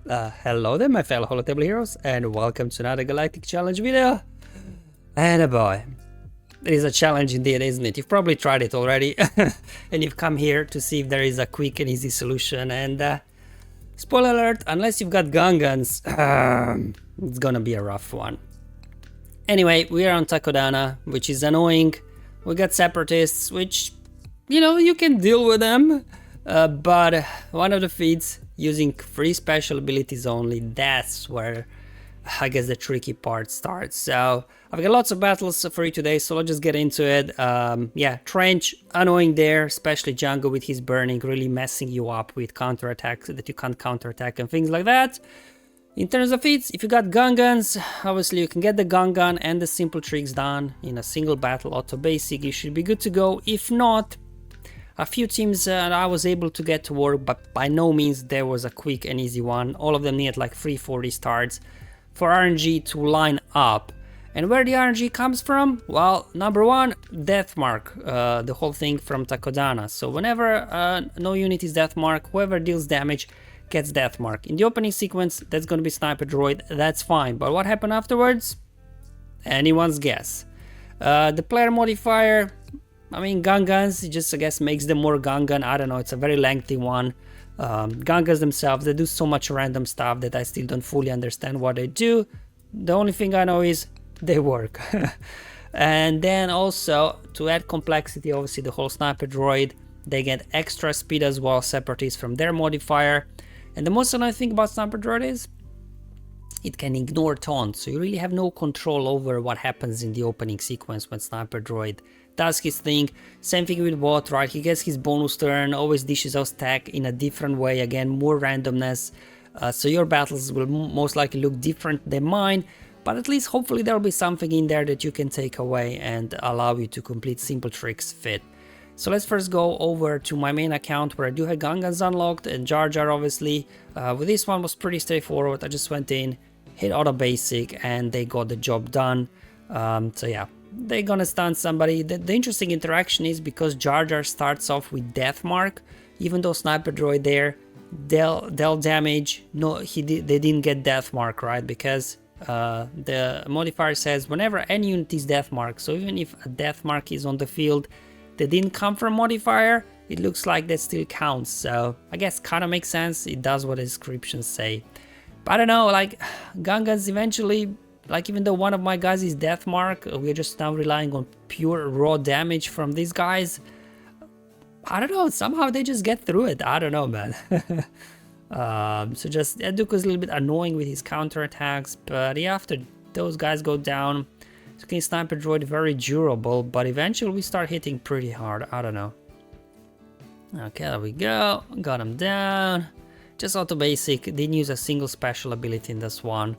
Hello there, my fellow Holotable heroes, and welcome to another Galactic challenge video. And boy, it is a challenge indeed, isn't it? You've probably tried it already, and you've come here to see if there is a quick and easy solution. And spoiler alert, unless you've got Gungans, it's gonna be a rough one. Anyway, we are on Takodana, which is annoying. We got Separatists, which, you can deal with them, but one of the feats using free special abilities only, that's where I guess the tricky part starts. So I've got lots of battles for you today, so let's just get into it. Yeah, Trench, annoying there, especially Django with his burning, really messing you up with counterattacks that you can't counterattack and things like that. In terms of feats, if you got Gungans, obviously you can get the Gungan and the simple tricks done in a single battle, auto basic, you should be good to go. If not, a few teams I was able to get to work, but by no means there was a quick and easy one. All of them needed like 3-4 restarts for RNG to line up. And where the RNG comes from? Well, number one, death mark, the whole thing from Takodana. So whenever no unit is death mark, whoever deals damage gets death mark. In the opening sequence, that's going to be Sniper Droid, that's fine. But what happened afterwards? Anyone's guess. The player modifier, I mean, Gungans, it just, I guess, makes them more Gungan. I don't know, it's a very lengthy one. Gungans themselves, they do so much random stuff that I still don't fully understand what they do. The only thing I know is they work. And then also, to add complexity, obviously the whole Sniper Droid, they get extra speed as well, Separatists from their modifier. And the most annoying thing about Sniper Droid is it can ignore taunts, so you really have no control over what happens in the opening sequence when Sniper Droid does his thing. Same thing with Bot, right? He gets his bonus turn, always dishes out stack in a different way, again, more randomness. So your battles will most likely look different than mine, but at least hopefully there will be something in there that you can take away and allow you to complete simple tricks fit. So let's first go over to my main account where I do have Gungans unlocked and Jar Jar obviously. With this one was pretty straightforward. I just went in, hit auto basic, and they got the job done. So yeah, they're gonna stun somebody. The interesting interaction is because Jar Jar starts off with death mark, even though Sniper Droid there, they'll damage. No, they didn't get death mark, right? Because the modifier says whenever any unit is death mark, so even if a death mark is on the field that didn't come from modifier, it looks like that still counts. So I guess kind of makes sense. It does what the descriptions say. But I don't know, like Gungans eventually, like even though one of my guys is death mark, we're just now relying on pure raw damage from these guys. I don't know, somehow they just get through it. I don't know, man. So just Duke was a little bit annoying with his counterattacks, but yeah, after those guys go down, Sniper Droid very durable, but eventually we start hitting pretty hard. I don't know. Okay, there we go. Got him down. Just auto basic. Didn't use a single special ability in this one,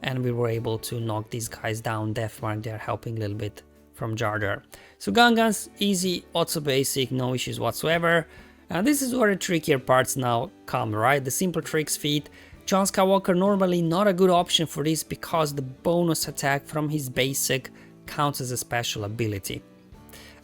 and we were able to knock these guys down. Death mark, they're helping a little bit from Jar Jar. So Gungans, easy, auto basic, no issues whatsoever. And this is where the trickier parts now come, right? The simple tricks feat. Jon Skywalker normally not a good option for this because the bonus attack from his basic counts as a special ability.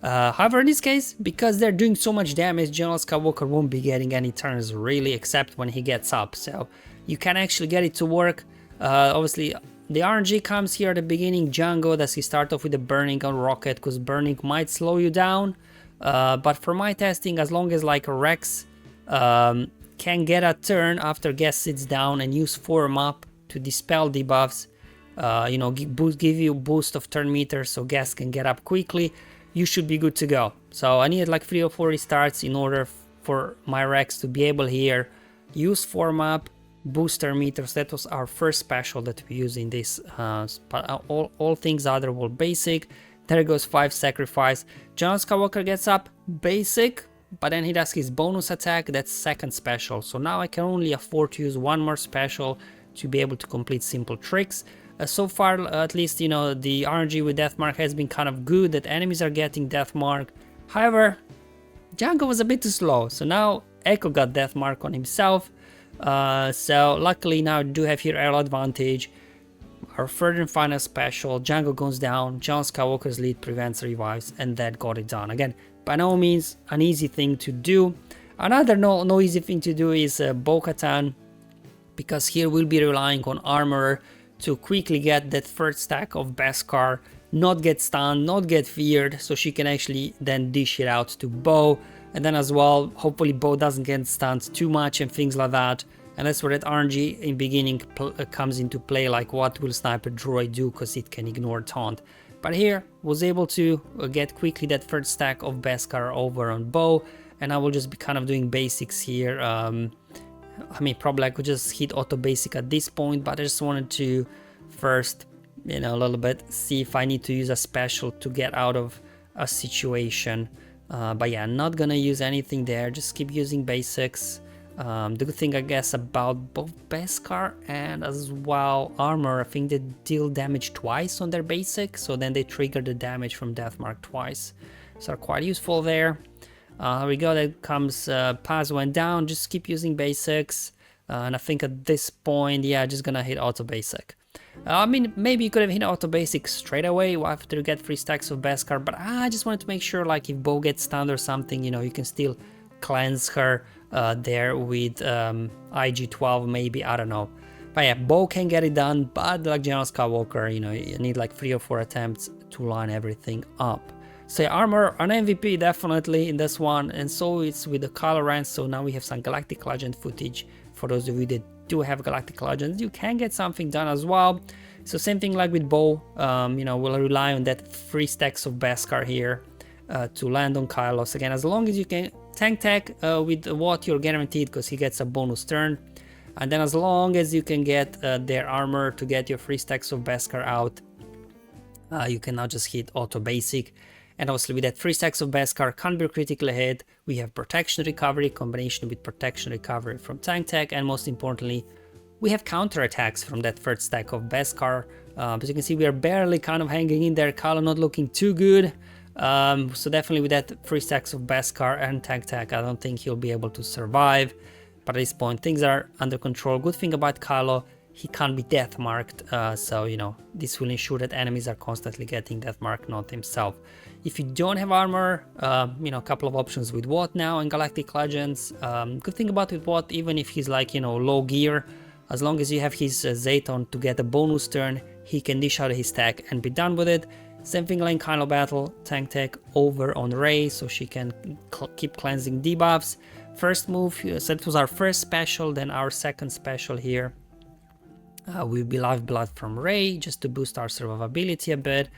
However, in this case, because they're doing so much damage, General Skywalker won't be getting any turns really, except when he gets up. So you can actually get it to work. Obviously, the RNG comes here at the beginning. Django, does he start off with the burning on rocket, because burning might slow you down. But for my testing, as long as like Rex can get a turn after Guest sits down and use form up to dispel debuffs, give you a boost of turn meter so Guest can get up quickly, you should be good to go. So I needed like 3 or 4 restarts in order for my Rex to be able here, use form up, booster meters. That was our first special that we use in this, all things other were basic. There goes 5 sacrifice. Jon Skywalker gets up basic, but then he does his bonus attack, that's second special. So now I can only afford to use one more special to be able to complete simple tricks. So far, at least, the RNG with death mark has been kind of good, that enemies are getting death mark. However, Django was a bit too slow, so now Echo got death mark on himself. So luckily now I do have here aerial advantage. Our third and final special, Django goes down, Jon Skywalker's lead prevents revives, and that got it done. Again, by no means an easy thing to do. Another no easy thing to do is Bo-Katan. because here we'll be relying on armor to quickly get that third stack of Beskar, not get stunned, not get feared, so she can actually then dish it out to Bo. And then as well, hopefully Bo doesn't get stunned too much and things like that. And that's where that RNG in beginning comes into play, like what will Sniper Droid do, because it can ignore taunt. But here, was able to get quickly that third stack of Beskar over on Bo, and I will just be kind of doing basics here. I mean, probably I could just hit auto basic at this point, but I just wanted to first, you know, a little bit see if I need to use a special to get out of a situation. But yeah, I'm not gonna use anything there, just keep using basics. The good thing, I guess, about both Beskar and as well armor, I think they deal damage twice on their basic, so then they trigger the damage from Deathmark twice, so quite useful there. Here we go, that comes pass went down, just keep using basics, and I think at this point, yeah, just gonna hit auto basic. I mean, maybe you could have hit auto basic straight away after you get 3 stacks of Beskar, but I just wanted to make sure, like, if Bo gets stunned or something, you know, you can still cleanse her there with IG-12 maybe, I don't know. But yeah, Bo can get it done, but like General Skywalker, you know, you need like 3 or 4 attempts to line everything up. So yeah, armor, an MVP definitely in this one, and so it's with the Kylo Ren. So now we have some Galactic Legend footage. For those of you that do have Galactic Legends, you can get something done as well. So same thing like with Bo, you know, we'll rely on that 3 stacks of Beskar here to land on Kylos. Again, as long as you can tank tech with what you're guaranteed, because he gets a bonus turn. And then as long as you can get their armor to get your 3 stacks of Beskar out, you can now just hit auto basic. And obviously with that 3 stacks of Beskar, can't be critically hit. We have protection recovery, combination with protection recovery from tank tech, and most importantly, we have counter attacks from that 3rd stack of Beskar. As you can see, we are barely kind of hanging in there. Kylo not looking too good. So definitely with that 3 stacks of Beskar and tank tech, I don't think he'll be able to survive. But at this point, things are under control. Good thing about Kylo, he can't be death marked, so you know, this will ensure that enemies are constantly getting death marked, not himself. If you don't have armor, you know, a couple of options with Watt now and Galactic Legends. Good thing about with Watt, even if he's like, you know, low gear, as long as you have his Zayton to get a bonus turn, he can dish out his stack and be done with it. Same thing like Kylo Battle, tank tech over on Rey, so she can keep cleansing debuffs. First move, so that was our first special, then our second special here. Will be Lifeblood from Rey, just to boost our survivability a bit.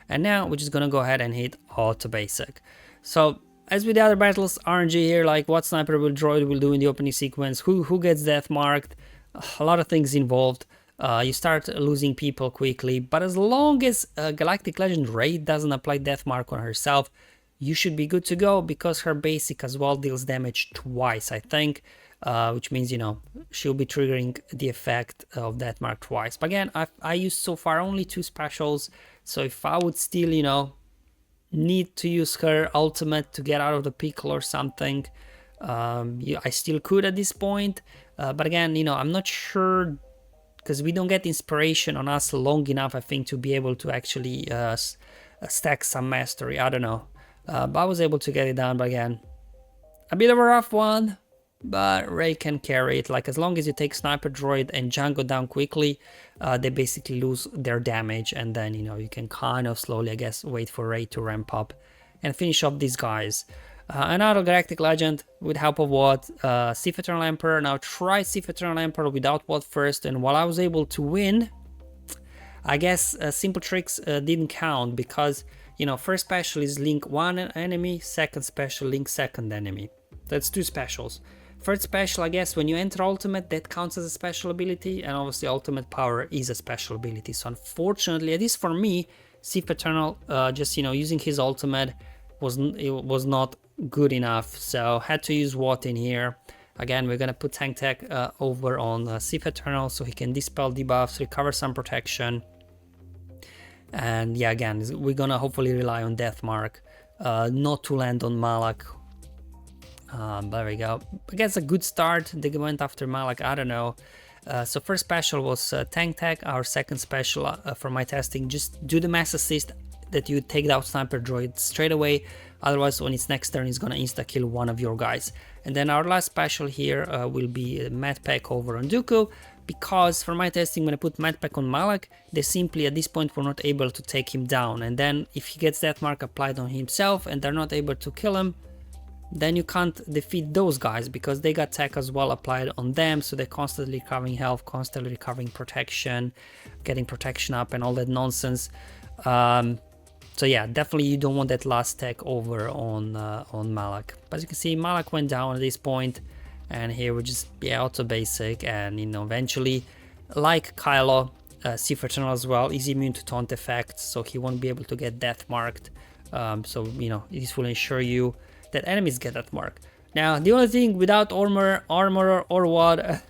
And now we're just gonna go ahead and hit auto basic. So as with the other battles, RNG here, like what Sniper Droid will do in the opening sequence, who gets death marked, a lot of things involved. You start losing people quickly, but as long as Galactic Legend Rey doesn't apply death mark on herself, you should be good to go, because her basic as well deals damage twice, I think. Which means, you know, she'll be triggering the effect of that mark twice. But again, I used so far only 2 specials, so if I would still, you know, need to use her ultimate to get out of the pickle or something, yeah, I still could at this point. But again, you know, I'm not sure, because we don't get inspiration on us long enough, I think, to be able to actually stack some mastery. I don't know. But I was able to get it done, but again, a bit of a rough one. But Rey can carry it. Like, as long as you take Sniper Droid and Django down quickly, they basically lose their damage, and then, you know, you can kind of slowly, I guess, wait for Rey to ramp up and finish off these guys. Another Galactic Legend with help of Watt, Sith Eternal Emperor. Now try Sith Eternal Emperor without Watt first, and while I was able to win, I guess simple tricks didn't count, because, you know, first special is link 1 enemy, second special link 2nd enemy. That's 2 specials. Third special, I guess, when you enter ultimate, that counts as a special ability, and obviously ultimate power is a special ability. So unfortunately, at least for me, Sith Eternal, just, you know, using his ultimate was not good enough, so had to use Watt in here. Again, we're gonna put tank tech over on Sith Eternal, so he can dispel debuffs, recover some protection, and yeah, again, we're gonna hopefully rely on Death Mark, not to land on Malak. There we go. I guess a good start. They went after Malak, I don't know. So first special was tank tech. Our second special for my testing, just do the mass assist that you take out Sniper Droid straight away. Otherwise, on its next turn, it's gonna insta kill one of your guys. And then our last special here will be Mad Pack over on Dooku. because for my testing, when I put Medpack on Malak, they simply at this point were not able to take him down. And then if he gets Death Mark applied on himself and they're not able to kill him, then you can't defeat those guys because they got tech as well applied on them, so they're constantly recovering health, constantly recovering protection, getting protection up and all that nonsense. So yeah, definitely you don't want that last tech over on Malak. But as you can see, Malak went down at this point, and here we just auto basic, and you know, eventually, like Kylo, Sif Eternal as well is immune to taunt effects, so he won't be able to get death marked. So you know, this will ensure you that enemies get that mark. Now the only thing without armor or what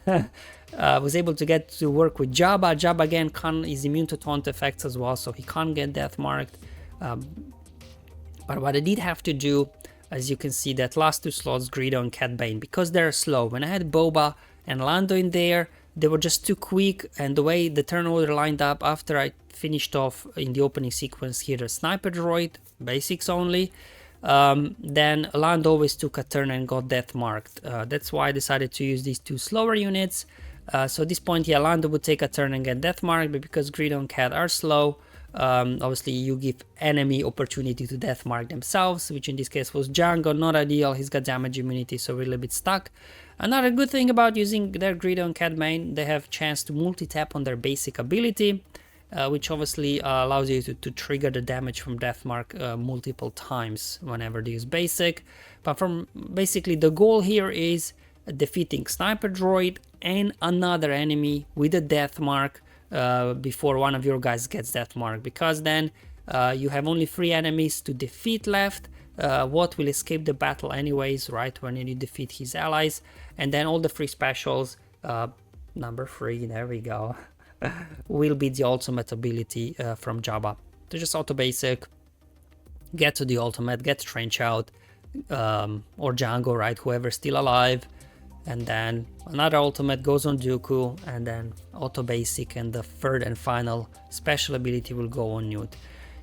was able to get to work with Jabba. Jabba again is immune to taunt effects as well, so he can't get death marked. But what I did have to do, as you can see, that last two slots, Greedo and Cat Bane, because they're slow. When I had Boba and Lando in there, they were just too quick, and the way the turn order lined up after I finished off in the opening sequence here, the Sniper Droid, basics only, then Lando always took a turn and got death marked. That's why I decided to use these two slower units. So at this point, yeah, Lando would take a turn and get death marked, but because Greedo and Cat are slow, obviously you give enemy opportunity to death mark themselves, which in this case was Django. Not ideal, he's got damage immunity, so we're a little bit stuck. Another good thing about using their Greedo and Cat Bane, they have chance to multi-tap on their basic ability, which obviously allows you to trigger the damage from death mark multiple times whenever they use basic. But from basically the goal here is defeating Sniper Droid and another enemy with a death mark before one of your guys gets death mark, because then you have only 3 enemies to defeat left. What will escape the battle anyways, right, when you defeat his allies, and then all the free specials, number 3, there we go, will be the ultimate ability from Jabba. So just auto basic, get to the ultimate, get Trench Out, or Django, right, whoever's still alive, and then another ultimate goes on Dooku, and then auto basic, and the third and final special ability will go on Newt.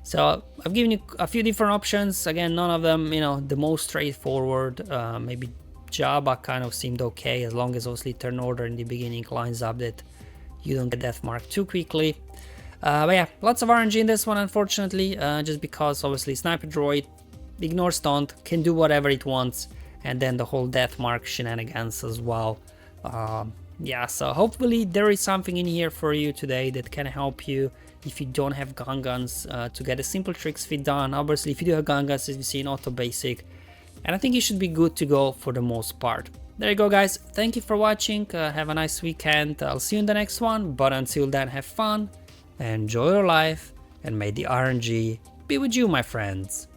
So I've given you a few different options. Again, none of them, you know, the most straightforward. Maybe Jabba kind of seemed okay, as long as obviously turn order in the beginning lines up that you don't get death mark too quickly. But yeah, lots of RNG in this one, unfortunately, just because obviously Sniper Droid ignores taunt, can do whatever it wants, and then the whole death mark shenanigans as well. Yeah, so hopefully there is something in here for you today that can help you if you don't have Gungans to get a simple tricks fit done. Obviously, if you do have Gungans, as you see in auto basic, and I think you should be good to go for the most part. There you go, guys. Thank you for watching. Have a nice weekend. I'll see you in the next one, but until then, have fun, enjoy your life, and may the RNG be with you, my friends.